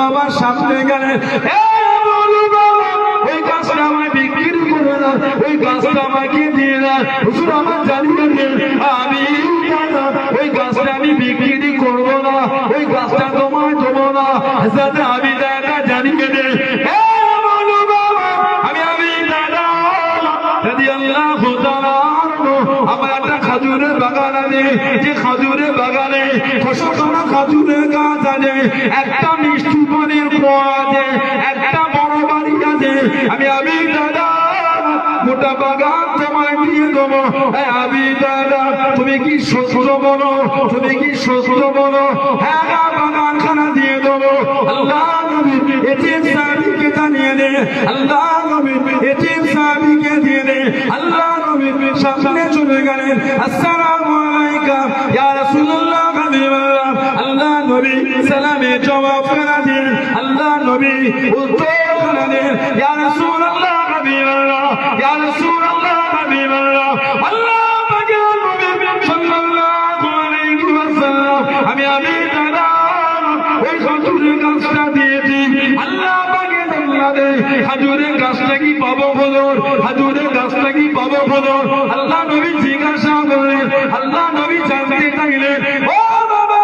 আমার সামনে গেলেন, ওই গাছটা আমায় বিক্রি করে না, ওই গাছটা আমাকে দিয়ে না। হুজুর আমার জানিয়ে দেন, আমি ওই গাছটা আমি বিক্রি করবো না, ওই গাছটা তোমায় দেবো না। হযরত আবি দাদা জানিয়ে দেন, আমার একটা খাজুরের বাগান আছে, যে খাজুরের বাগানে 600টা খাজুরের গাছ আছে, একটা মিষ্টি পানির কুয়া আছে, একটা বড় বাড়ি আছে। আমি দাদা গোটা বাগান তোমায় দিয়ে দেবো। আমি দাদা তুমি কি সত্য বলো, তুমি কি সত্য বলো? হ্যাঁ বাগান খানা দিয়ে দেবো। আল্লাহ নবী এতিম সাহাবীকে জানিয়ে দে, আল্লাহ নবী এতিম সাহাবীকে দিয়ে দে। আল্লাহ নবী সামনে চলে গেলেন, আসসালামু আলাইকুম ইয়া রাসূলুল্লাহ হাবিবাল্লাহ। আল্লাহ নবী সালামে জবাব করে দিন, আল্লাহ নবী উত্তর করে দিন, ইয়া রাসূলুল্লাহ হাবিবাল্লাহ, ইয়া রাসূলুল্লাহ হাবিবাল্লাহ। আল্লাহ পাকের নবী সাল্লাল্লাহু আলাইহি ওয়াসাল্লাম আমি দাদা ওই খাজুরের গাছটা দিয়েছি। আল্লাহ পাকের দরবারে খাজুরের গাছটা কি পাবো হুজুর? খাজুরের গাছটা কি পাবো হুজুর? আল্লাহ নবী জিজ্ঞাসা করলেন, আল্লাহ নবী জানতে চাইলেন, ও বাবা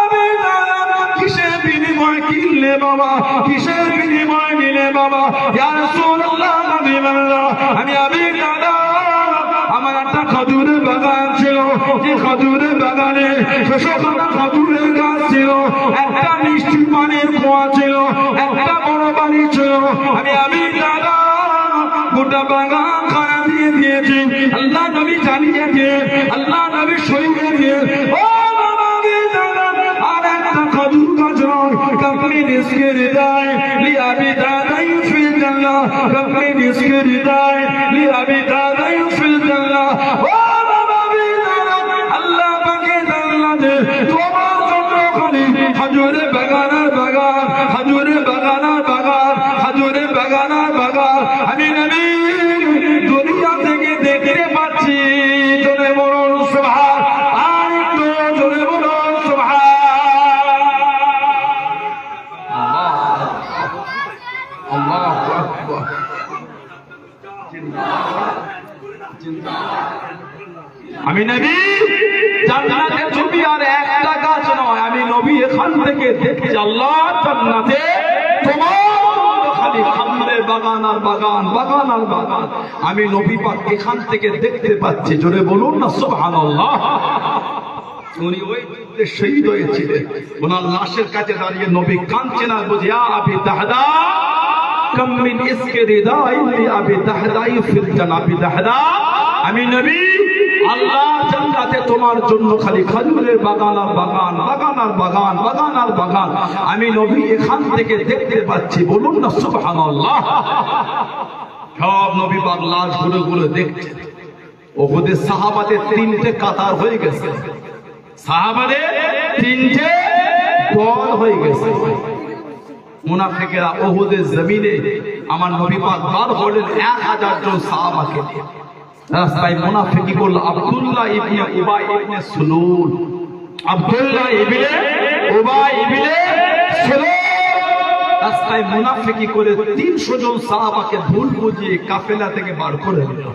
কিসের বিনিময় কিনলে বাবা, কিসের বিনিময় নিলে বাবা? ইয়া রাসূলুল্লাহ হাবিবাল্লাহ আমি দাদা আমার একটা খাজুরের বাগান ছিল, যে খাজুরের বাগানে 600টা খাজুরের গাছ ছিল, একটা মিষ্টি পানির কুয়া ছিল, একটা বড় বাড়ি ছিল। আমি দাদা গোটা বাগান খানা দিয়ে দিয়েছি। আল্লাহ নবী জানিয়ে দিয়ে, আল্লাহ নবী সইয়ে দিয়ে, ও বাবা দাদা আর একটা খাজুর গাছ নয়, কাপড়ি নিষ্কের হৃদয় লিয়াবি দাদাই ফিল জান্নাহ, কাপড়ি নিষ্কের হৃদয় লিয়াবি দাদাই ফিল জান্নাহ। ও বাবা দাদা আল্লাহ পাকে জান্নাতে তোমার জন্য খালি খাজুরে বাগানের বাগান, খাজুরে বাগানের বাগান, খাজুরে বাগানের বাগান। আমি নবী দুনিয়া থেকে দেখতে পাচ্ছি। জোরে বলুন সুবহান, আর একটু জোরে বলুন সুবহান। আল্লাহু আকবার। আমি নবী জান্নাতে ছবি আর একটা গাছ নয়, আমি নবী এখান থেকে দেখি আল্লাহ জান্নাতে তোমার খালি খামরের বাগান আর বাগান, বাগান আর বাগান। আমি নবী পাক এখান থেকে দেখতে পাচ্ছি। জোরে বলুন না সুবহানাল্লাহ। উনি ওই যুদ্ধে শহীদ হয়েছিলেন, ওনার লাশের কাছে দাঁড়িয়ে নবী কাঁদছেন আর বলছে, ইয়া আবি দাহদা কাম মিন ইসকে রিদাই আবি দাহদাই ফিল জানাবি দাহদা। আমি নবী আল্লাহ জান্নাতে তোমার জন্য খালি খাজুরের বাগান আর বাগান, বাগান আর বাগান, বাগান আর বাগান। আমি নবী এখান থেকে দেখতে পাচ্ছি। বলুন না সুবহানাল্লাহ। সব নবী পাক লাশ ঘুরে ঘুরে দেখছে। ওহুদের সাহাবাদের 3টে কাতার হয়ে গেছে, সাহাবাদের 3টে দল হয়ে গেছে। মুনাফিকেরা ওহুদের জমিনে আমার নবী পাক বার হলেন 1000 জন সাহাবাকে নিয়ে। রাস্তায় মুনাফিকি করলো আব্দুল্লাহ ইবনে উবাই ইবনে সুলুল, আব্দুল্লাহ ইবনে উবাই ইবনে সুলুল রাস্তায় মুনাফিকি করে 300 জন সাহাবাকে ভুল বুঝিয়ে কাফেলা থেকে বার করে দিল।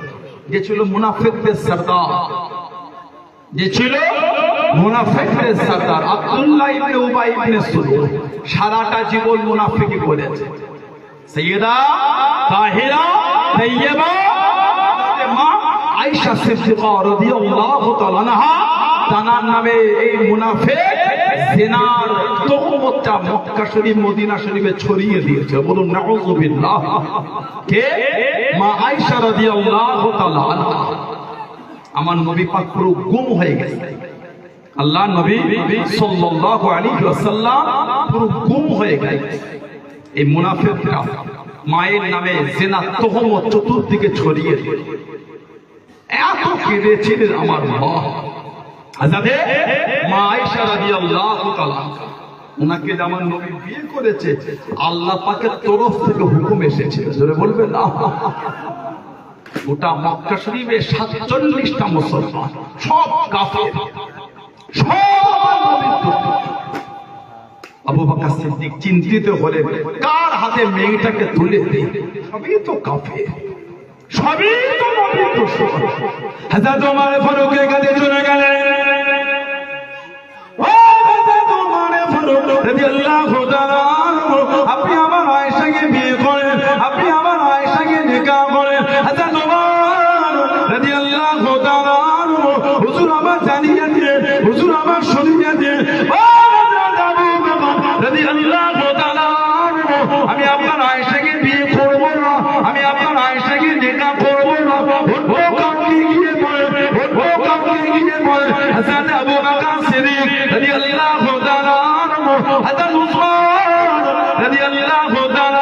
যে ছিল মুনাফিকদের সরদার, যে ছিল মুনাফিকদের সরদার আব্দুল্লাহ ইবনে উবাই ইবনে সুলুল সারাটা জীবন মুনাফিকি করেছে। সাইয়্যিদা তাহিরা তাইয়্যিবা মা আয়েশা সিদ্দিকা রাদিয়াল্লাহু তাআলা আনহা তানার নামে এই মুনাফিক জিনার তহমতটা মক্কা শরীফ মদিনা শরীফে ছড়িয়ে দিয়েছে। বলুন নাউযুবিল্লাহ। কে? মা আয়েশা রাদিয়াল্লাহু তাআলা আনহা। আমার নবী পাক পুরো গুম হয়ে গেছে। আল্লাহ নবী সাল্লাল্লাহু আলাইহি ওয়াসাল্লাম পুরো গুম হয়ে গেছে। এই মুনাফিকরা মায়ের নামে জিনার তহমত চতুর্দিকে ছড়িয়ে দিল। এত কেঁদেছিলেন আমার মা হযরত মা আয়েশা রাদিয়াল্লাহু তাআলা। ওনাকে আমার নবী বিয়ে করেছে, আল্লাহ পাকের তরফ থেকে হুকুম এসেছে। জোরে বলবেন না। গোটা মক্কা শরীফে 47টা মুসলমান, সব কাফের, সব আবু বকর সিদ্দিক চিন্তিত হলেন, কার হাতে মেয়েটাকে তুলে দিই? সবই তো কাফের, সবই তো নবীর দুশমন। হযরত ওমর ফারুকের কাছে চলে গেলেন। ও হযরত ওমর ফারুক রাদিয়াল্লাহু তাআলা আনহু, আপনি আমার আয়েশাকে বিয়ে করেন, আপনি আমার আয়েশাকে নিকাহ করেন। হযরত ওমর রাদিয়াল্লাহু তাআলা আনহু, হুজুর আমার জানিয়ে দিয়ে, হুজুর আমার শুনিয়ে দিয়ে, আমি আপনার আয়েশাকে বিয়ে করবো না, আমি আপনার আয়েশাকে নিকাহ করবো না। ও কাউকে গিয়ে বলে, ও কাউকে গিয়ে বলে হযরত আবু বকর সিদ্দিক রাদিয়াল্লাহু তাআলা আনহু, হযরত উসমান রাদিয়াল্লাহু তাআলা